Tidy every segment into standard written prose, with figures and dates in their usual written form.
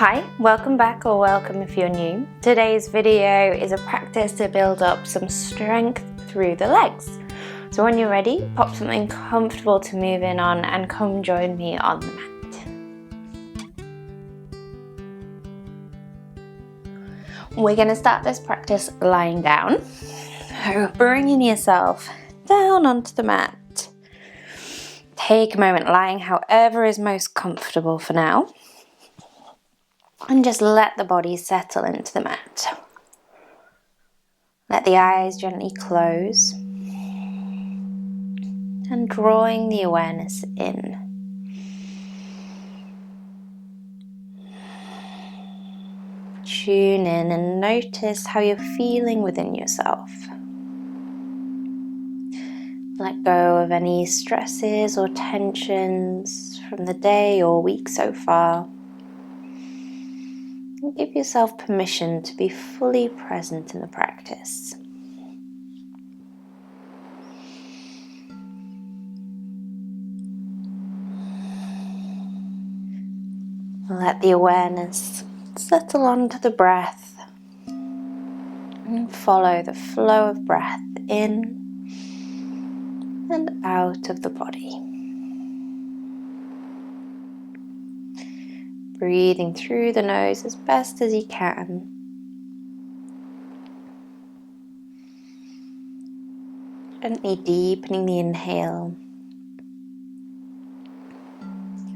Hi, welcome back or welcome if you're new. Today's video is a practice to build up some strength through the legs. So when you're ready, pop something comfortable to move in on and come join me on the mat. We're going to start this practice lying down. So bringing yourself down onto the mat. Take a moment lying however is most comfortable for now. And just let the body settle into the mat. Let the eyes gently close. And drawing the awareness in. Tune in and notice how you're feeling within yourself. Let go of any stresses or tensions from the day or week so far. And give yourself permission to be fully present in the practice. Let the awareness settle onto the breath and follow the flow of breath in and out of the body. Breathing through the nose as best as you can. Gently deepening the inhale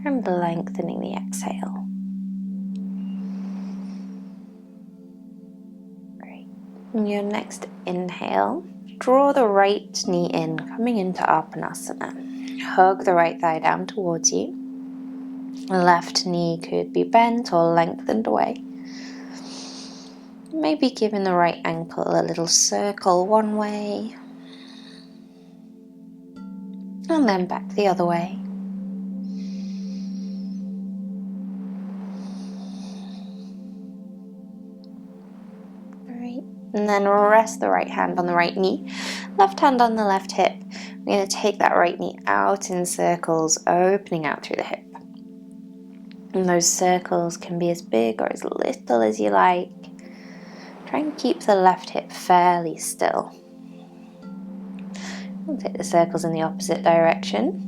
and lengthening the exhale. Great. On your next inhale, draw the right knee in, coming into Apanasana. Hug the right thigh down towards you. Left knee could be bent or lengthened away. Maybe giving the right ankle a little circle one way. And then back the other way. Great. And then rest the right hand on the right knee. Left hand on the left hip. We're going to take that right knee out in circles, opening out through the hip. And those circles can be as big or as little as you like. Try and keep the left hip fairly still. We'll take the circles in the opposite direction.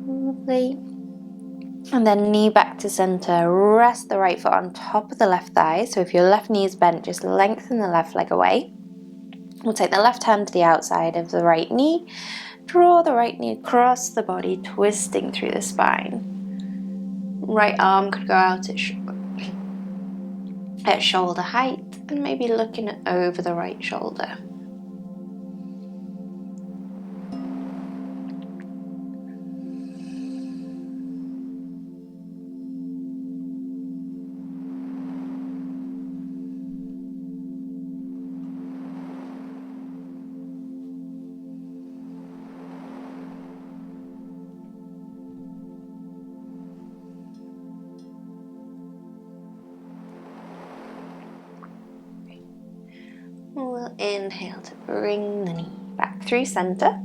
Lovely. And then knee back to center. Rest the right foot on top of the left thigh. So if your left knee is bent, just lengthen the left leg away. We'll take the left hand to the outside of the right knee. Draw the right knee across the body, twisting through the spine. Right arm could go out at shoulder height and maybe looking over the right shoulder. We'll inhale to bring the knee back through center.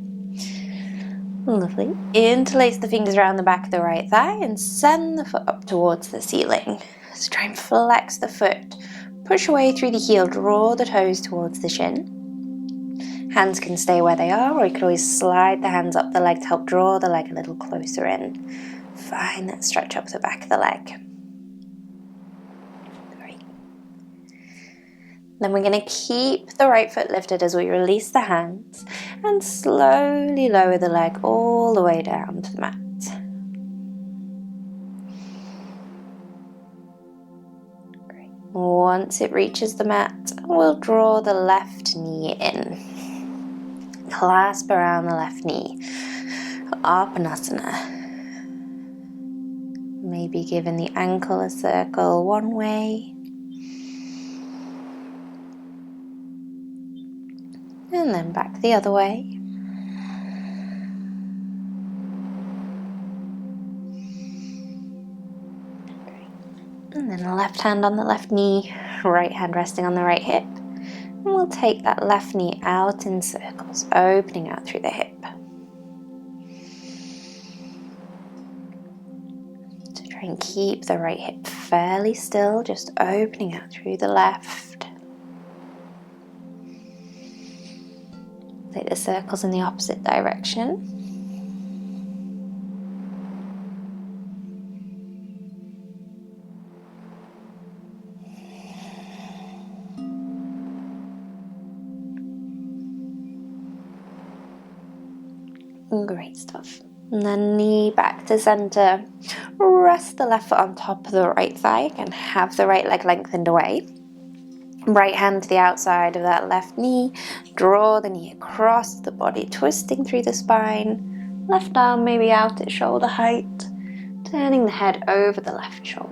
Lovely. Interlace the fingers around the back of the right thigh and send the foot up towards the ceiling. So try and flex the foot. Push away through the heel, draw the toes towards the shin. Hands can stay where they are, or you could always slide the hands up the leg to help draw the leg a little closer in. Find that stretch up the back of the leg. Then we're going to keep the right foot lifted as we release the hands and slowly lower the leg all the way down to the mat. Great. Once it reaches the mat, we'll draw the left knee in. Clasp around the left knee. Apanasana. Maybe giving the ankle a circle one way. And then back the other way. And then the left hand on the left knee, right hand resting on the right hip. And we'll take that left knee out in circles, opening out through the hip. So try and keep the right hip fairly still, just opening out through the left. Take the circles in the opposite direction. Great stuff. And then knee back to center. Rest the left foot on top of the right thigh and have the right leg lengthened away. Right hand to the outside of that left knee. Draw the knee across the body, twisting through the spine. Left arm maybe out at shoulder height. Turning the head over the left shoulder.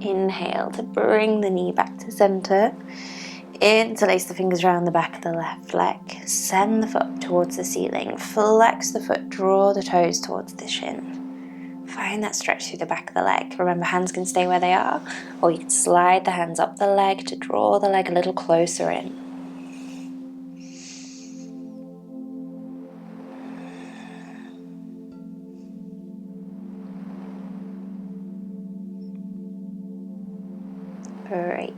Inhale to bring the knee back to center. Interlace the fingers around the back of the left leg. Send the foot up towards the ceiling. Flex the foot, draw the toes towards the shin. Find that stretch through the back of the leg. Remember, hands can stay where they are, or you can slide the hands up the leg to draw the leg a little closer in. Great.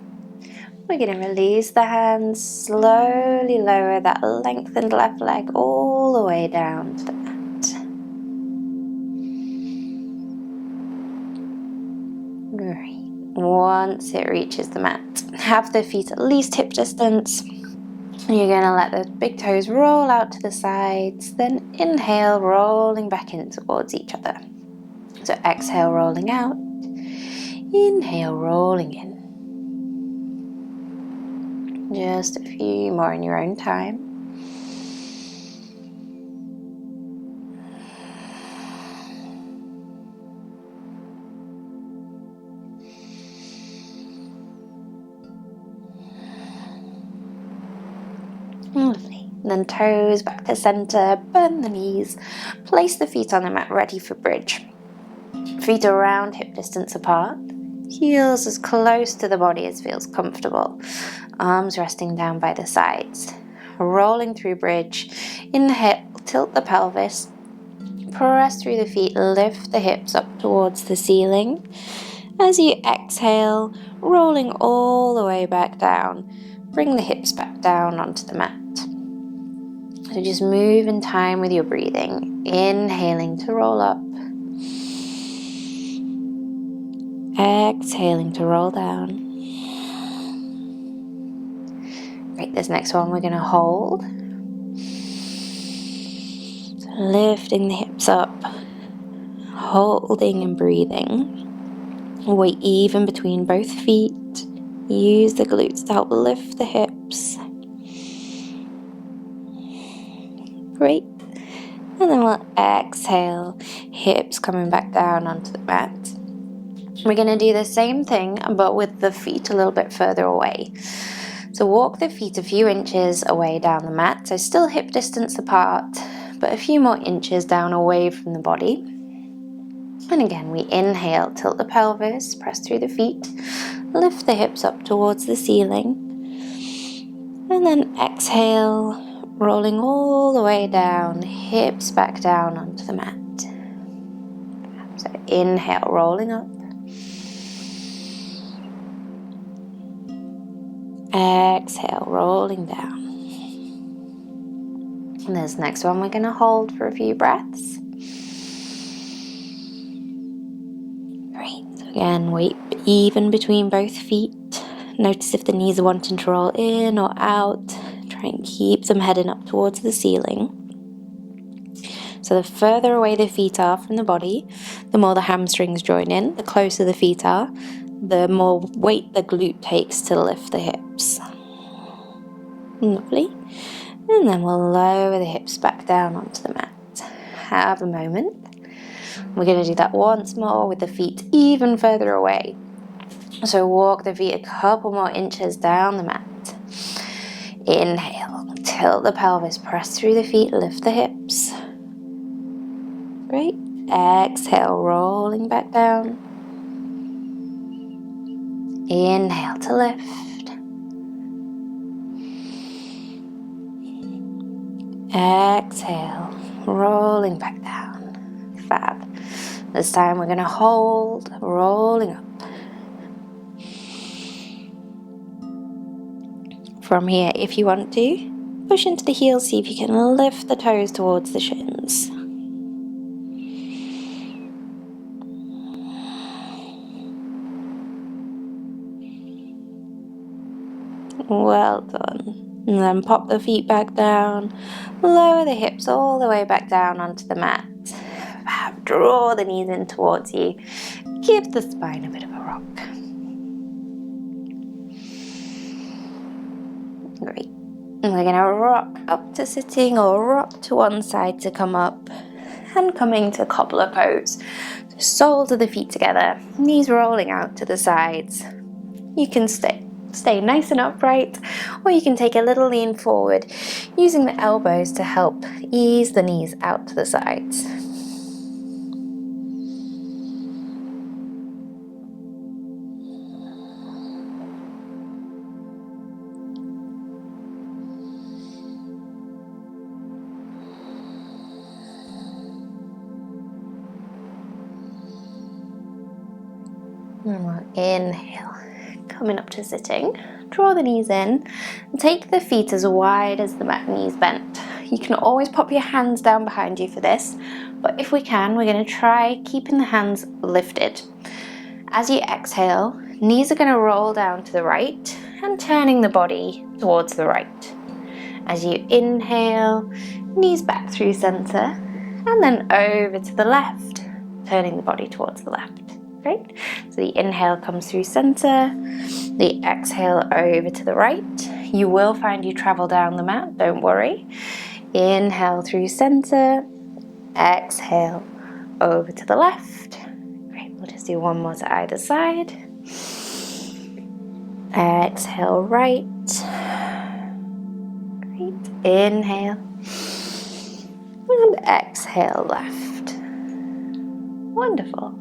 We're going to release the hands, slowly lower that lengthened left leg all the way down to the mat. Great. Once it reaches the mat, have the feet at least hip distance. You're going to let the big toes roll out to the sides, then inhale, rolling back in towards each other. So exhale, rolling out. Inhale, rolling in. Just a few more in your own time. Lovely. Then toes back to center, bend the knees, place the feet on the mat ready for bridge. Feet around hip distance apart. Heels as close to the body as feels comfortable. Arms resting down by the sides. Rolling through bridge. Inhale, tilt the pelvis. Press through the feet, lift the hips up towards the ceiling. As you exhale, rolling all the way back down. Bring the hips back down onto the mat. So just move in time with your breathing. Inhaling to roll up. Exhaling to roll down. Great, this next one we're going to hold. So lifting the hips up, holding and breathing. Weight even between both feet. Use the glutes to help lift the hips. Great. And then we'll exhale, hips coming back down onto the mat. We're going to do the same thing, but with the feet a little bit further away. So walk the feet a few inches away down the mat. So still hip distance apart, but a few more inches down away from the body. And again, we inhale, tilt the pelvis, press through the feet, lift the hips up towards the ceiling. And then exhale, rolling all the way down, hips back down onto the mat. So inhale, rolling up. Exhale, rolling down. And this next one we're going to hold for a few breaths. Great. So again, weight even between both feet. Notice if the knees are wanting to roll in or out. Try and keep them heading up towards the ceiling. So the further away the feet are from the body, the more the hamstrings join in. The closer the feet are, the more weight the glute takes to lift the hips. Lovely. And then we'll lower the hips back down onto the mat. have a moment. We're going to do that once more with the feet even further away. So walk the feet a couple more inches down the mat. Inhale, tilt the pelvis, press through the feet, lift the hips. Great. Exhale, rolling back down. Inhale to lift. Exhale, rolling back down. Fab. This time we're going to hold, rolling up. From here, if you want to, push into the heels, see if you can lift the toes towards the shins. Well done. And then pop the feet back down, lower the hips all the way back down onto the mat. Draw the knees in towards you. Give the spine a bit of a rock. Great. And we're going to rock up to sitting or rock to one side to come up. And coming to cobbler pose. So soles of the feet together, knees rolling out to the sides. You can stay nice and upright, or you can take a little lean forward using the elbows to help ease the knees out to the sides. And we'll inhale, coming up to sitting. Draw the knees in and take the feet as wide as the mat, knees bent. You can always pop your hands down behind you for this, but if we can, we're going to try keeping the hands lifted. As you exhale, knees are going to roll down to the right and turning the body towards the right. As you inhale, knees back through center and then over to the left, turning the body towards the left. Great. So the inhale comes through center, the exhale over to the right. You will find you travel down the mat, don't worry. Inhale through center, exhale over to the left. Great, we'll just do one more to either side. Exhale right. Great, inhale. And exhale left. Wonderful.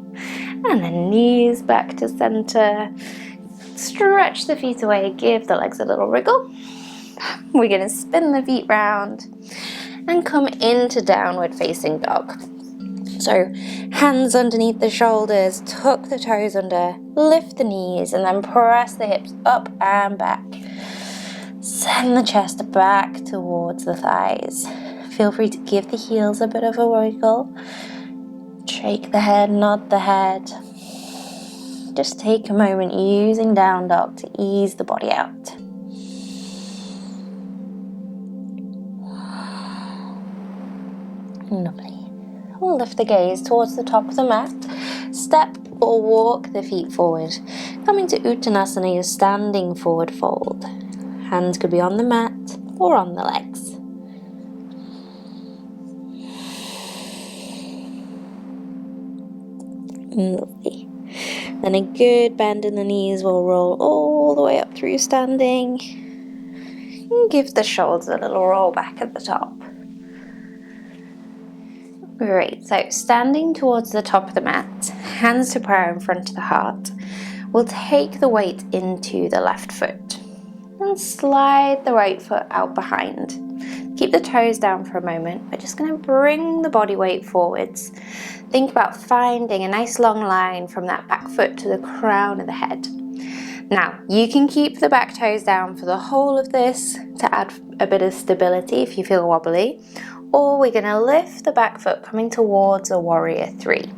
And then knees back to center. Stretch the feet away, give the legs a little wriggle. We're going to spin the feet round and come into downward facing dog. So hands underneath the shoulders, tuck the toes under, lift the knees, and then press the hips up and back. Send the chest back towards the thighs. Feel free to give the heels a bit of a wiggle. Shake the head, nod the head. Just take a moment using down dog to ease the body out. Lovely. We'll lift the gaze towards the top of the mat. Step or walk the feet forward. Coming to Uttanasana, your standing forward fold. Hands could be on the mat or on the legs. Lovely. Then a good bend in the knees will roll all the way up through standing. And give the shoulders a little roll back at the top. Great, so standing towards the top of the mat, hands to prayer in front of the heart. We'll take the weight into the left foot and slide the right foot out behind. Keep the toes down for a moment. We're just going to bring the body weight forwards. Think about finding a nice long line from that back foot to the crown of the head. Now, you can keep the back toes down for the whole of this to add a bit of stability if you feel wobbly, or we're going to lift the back foot coming towards a warrior three.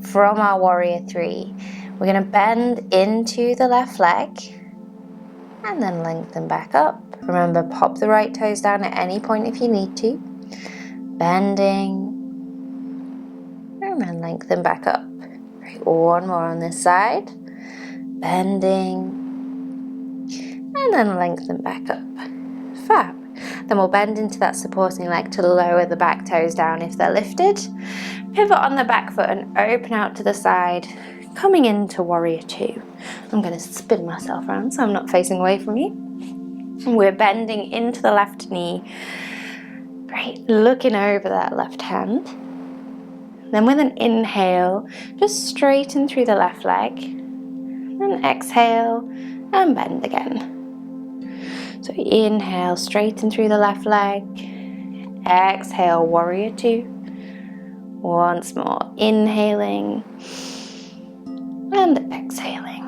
From our warrior three, we're going to bend into the left leg and then lengthen back up. Remember, pop the right toes down at any point if you need to. Bending. And then lengthen back up. Great. One more on this side. Bending. And then lengthen back up. Fab. Then we'll bend into that supporting leg to lower the back toes down if they're lifted. Pivot on the back foot and open out to the side, coming into warrior two. I'm going to spin myself around so I'm not facing away from you. We're bending into the left knee. Great, looking over that left hand. Then with an inhale, just straighten through the left leg. Then exhale and bend again. So inhale, straighten through the left leg. Exhale, warrior two. Once more, inhaling and exhaling.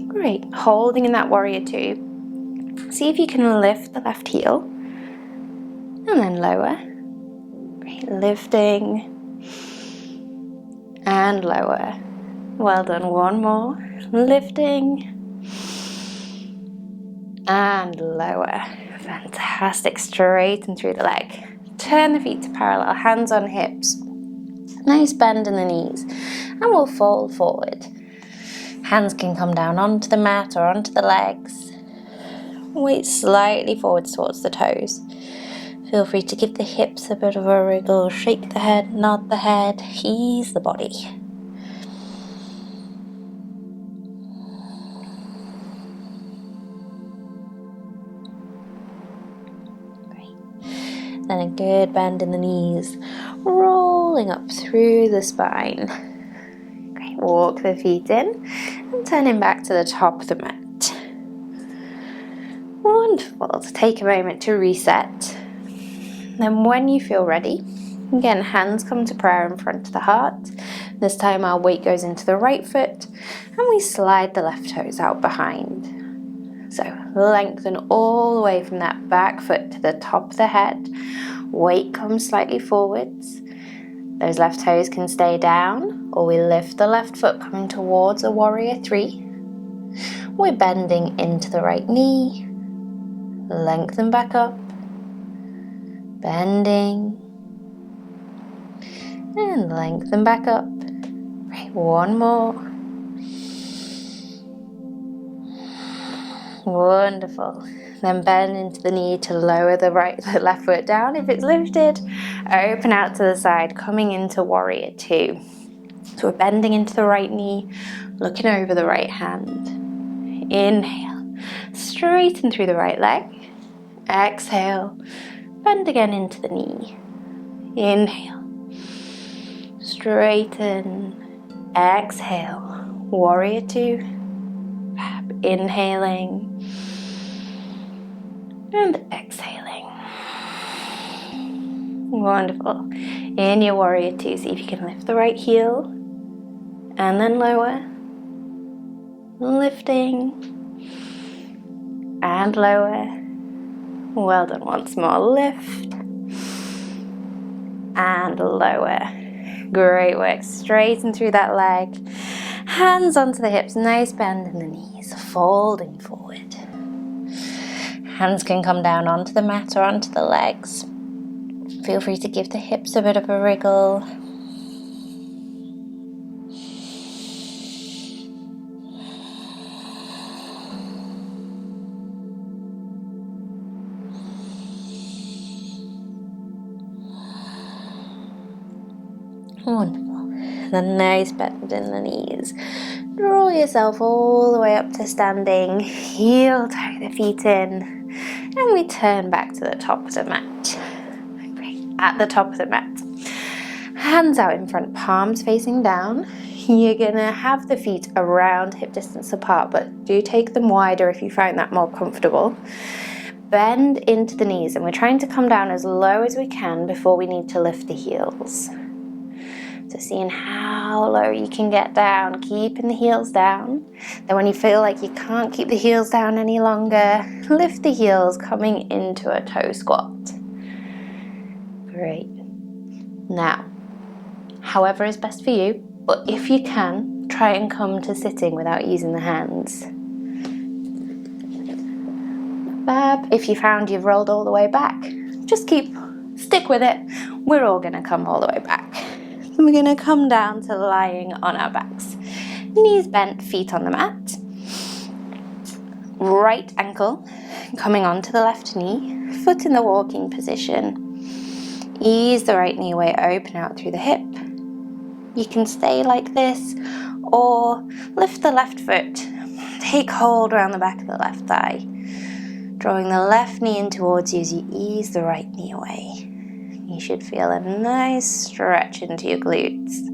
Great, holding in that warrior two. See if you can lift the left heel and then lower. Great, lifting and lower. Well done, one more. Lifting and lower. Fantastic, straighten through the leg. Turn the feet to parallel, hands on hips. Nice bend in the knees. And we'll fold forward. Hands can come down onto the mat or onto the legs. Weight slightly forwards towards the toes. Feel free to give the hips a bit of a wriggle, shake the head, nod the head, ease the body. Then a good bend in the knees, rolling up through the spine. Great, walk the feet in and turning back to the top of the mat. Wonderful, to take a moment to reset. Then when you feel ready, again, hands come to prayer in front of the heart. This time our weight goes into the right foot and we slide the left toes out behind. So lengthen all the way from that back foot to the top of the head. Weight comes slightly forwards. Those left toes can stay down, or we lift the left foot coming towards a warrior three. We're bending into the right knee. Lengthen back up. Bending. And lengthen back up. Right, one more. Wonderful. Then bend into the knee to lower the left foot down. If it's lifted, open out to the side, coming into warrior two. So we're bending into the right knee, looking over the right hand. Inhale, straighten through the right leg. Exhale, bend again into the knee. Inhale, straighten. Exhale, warrior two. Inhaling and exhaling. Wonderful. In your warrior two, see if you can lift the right heel and then lower. Lifting and lower. Well done. Once more. Lift and lower. Great work. Straighten through that leg. Hands onto the hips. Nice bend in the knees. Folding forward. Hands can come down onto the mat or onto the legs. Feel free to give the hips a bit of a wriggle. Wonderful. Then nice bend in the knees. Draw yourself all the way up to standing. Heel toe the feet in. And we turn back to the top of the mat. Great. At the top of the mat. Hands out in front, palms facing down. You're going to have the feet around hip distance apart, but do take them wider if you find that more comfortable. Bend into the knees, and we're trying to come down as low as we can before we need to lift the heels. So seeing how low you can get down, keeping the heels down. Then when you feel like you can't keep the heels down any longer, lift the heels, coming into a toe squat. Great. Now, however is best for you, but if you can, try and come to sitting without using the hands. Fab. If you found you've rolled all the way back, just stick with it. We're all going to come all the way back. And we're going to come down to lying on our backs. Knees bent, feet on the mat. Right ankle coming onto the left knee, foot in the walking position. Ease the right knee away, open out through the hip. You can stay like this, or lift the left foot. Take hold around the back of the left thigh. Drawing the left knee in towards you as you ease the right knee away. You should feel a nice stretch into your glutes.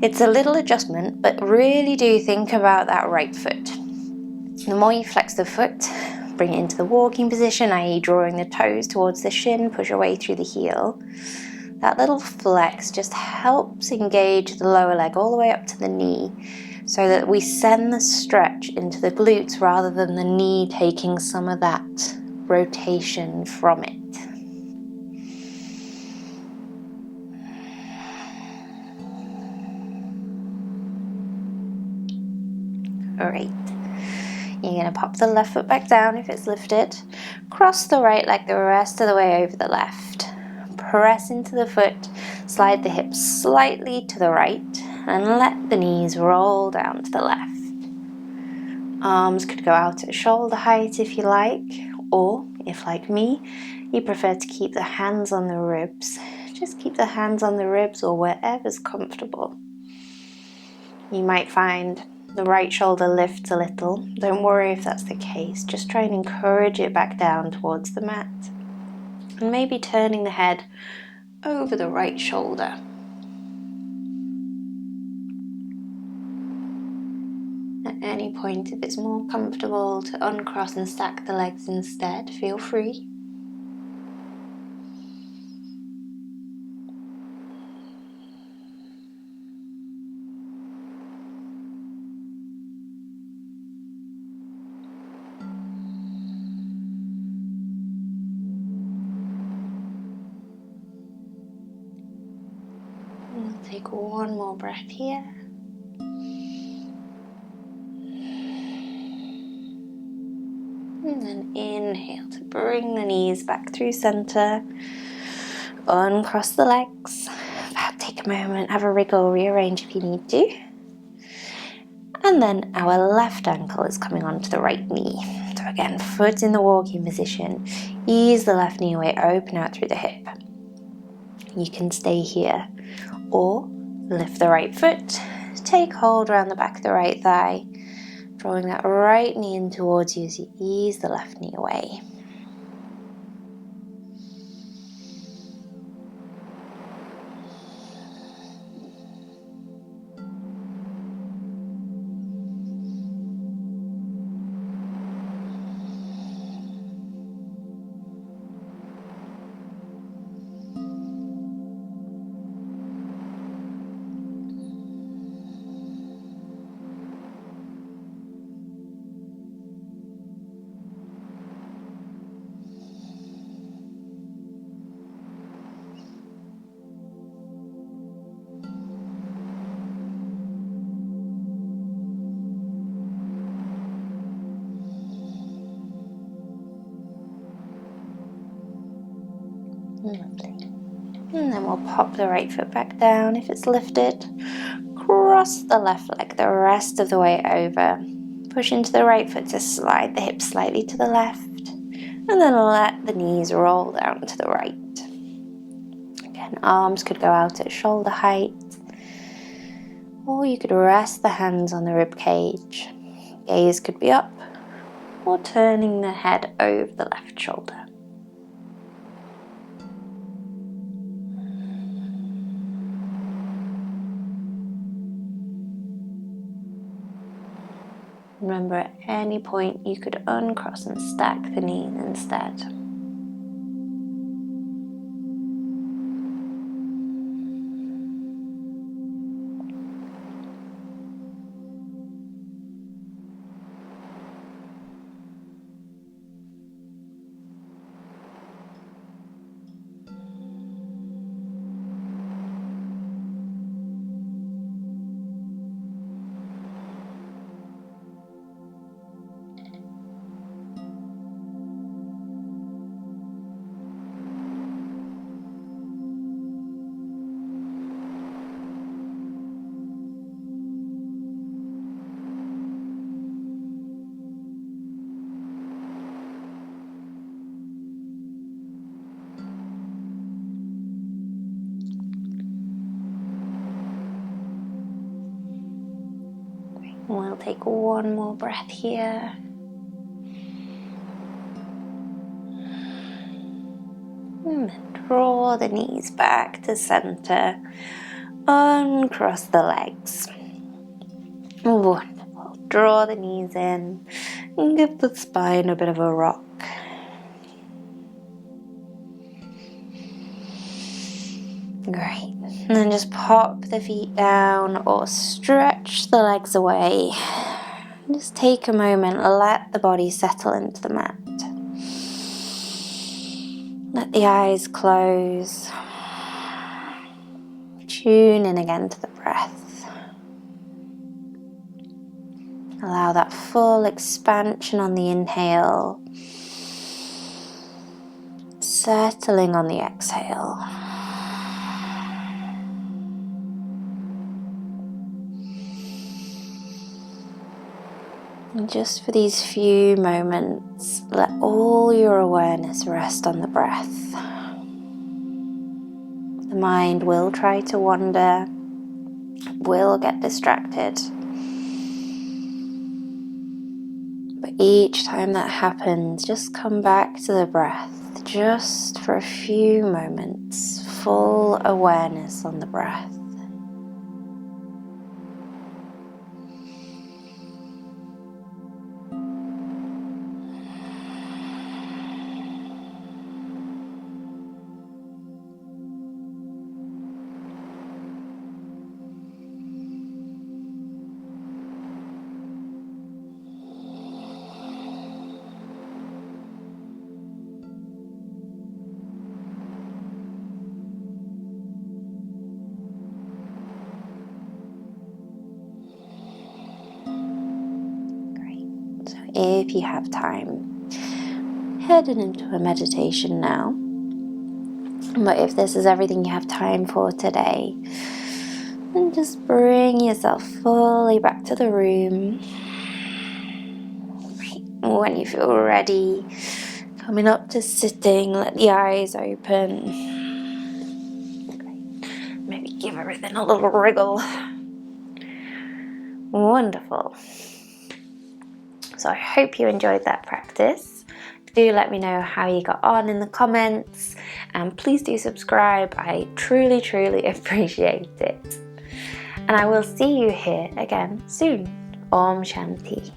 It's a little adjustment, but really do think about that right foot. The more you flex the foot, bring it into the walking position, i.e. drawing the toes towards the shin, push your way through the heel. That little flex just helps engage the lower leg all the way up to the knee, so that we send the stretch into the glutes rather than the knee taking some of that rotation from it. Great. You're going to pop the left foot back down if it's lifted. Cross the right leg the rest of the way over the left. Press into the foot, slide the hips slightly to the right, and let the knees roll down to the left. Arms could go out at shoulder height if you like, or if like me, you prefer to keep the hands on the ribs, just keep the hands on the ribs or wherever's comfortable. You might find the right shoulder lifts a little. Don't worry if that's the case, just try and encourage it back down towards the mat. And maybe turning the head over the right shoulder. At any point, if it's more comfortable to uncross and stack the legs instead, feel free. We'll take one more breath here. And then inhale to bring the knees back through center. Uncross the legs. Take a moment, have a wriggle, rearrange if you need to. And then our left ankle is coming onto the right knee. So again, foot in the walking position. Ease the left knee away, open out through the hip. You can stay here. Or lift the right foot. Take hold around the back of the right thigh. Drawing that right knee in towards you as you ease the left knee away. Lovely. And then we'll pop the right foot back down if it's lifted. Cross the left leg the rest of the way over. Push into the right foot to slide the hips slightly to the left. And then let the knees roll down to the right. Again, arms could go out at shoulder height. Or you could rest the hands on the rib cage. Gaze could be up. Or turning the head over the left shoulder. Remember, at any point you could uncross and stack the knees instead. We'll take one more breath here. And then draw the knees back to center. Uncross the legs. Wonderful. Draw the knees in and give the spine a bit of a rock. Great. And then just pop the feet down or stretch the legs away. Just take a moment, let the body settle into the mat. Let the eyes close. Tune in again to the breath. Allow that full expansion on the inhale, settling on the exhale. And just for these few moments, let all your awareness rest on the breath. The mind will try to wander, will get distracted. But each time that happens, just come back to the breath, just for a few moments, full awareness on the breath. If you have time, heading into a meditation now. But if this is everything you have time for today, then just bring yourself fully back to the room. When you feel ready, coming up to sitting, let the eyes open. Maybe give everything a little wriggle. Wonderful. So I hope you enjoyed that practice. Do let me know how you got on in the comments, and please do subscribe. I truly, truly appreciate it. And I will see you here again soon. Om Shanti.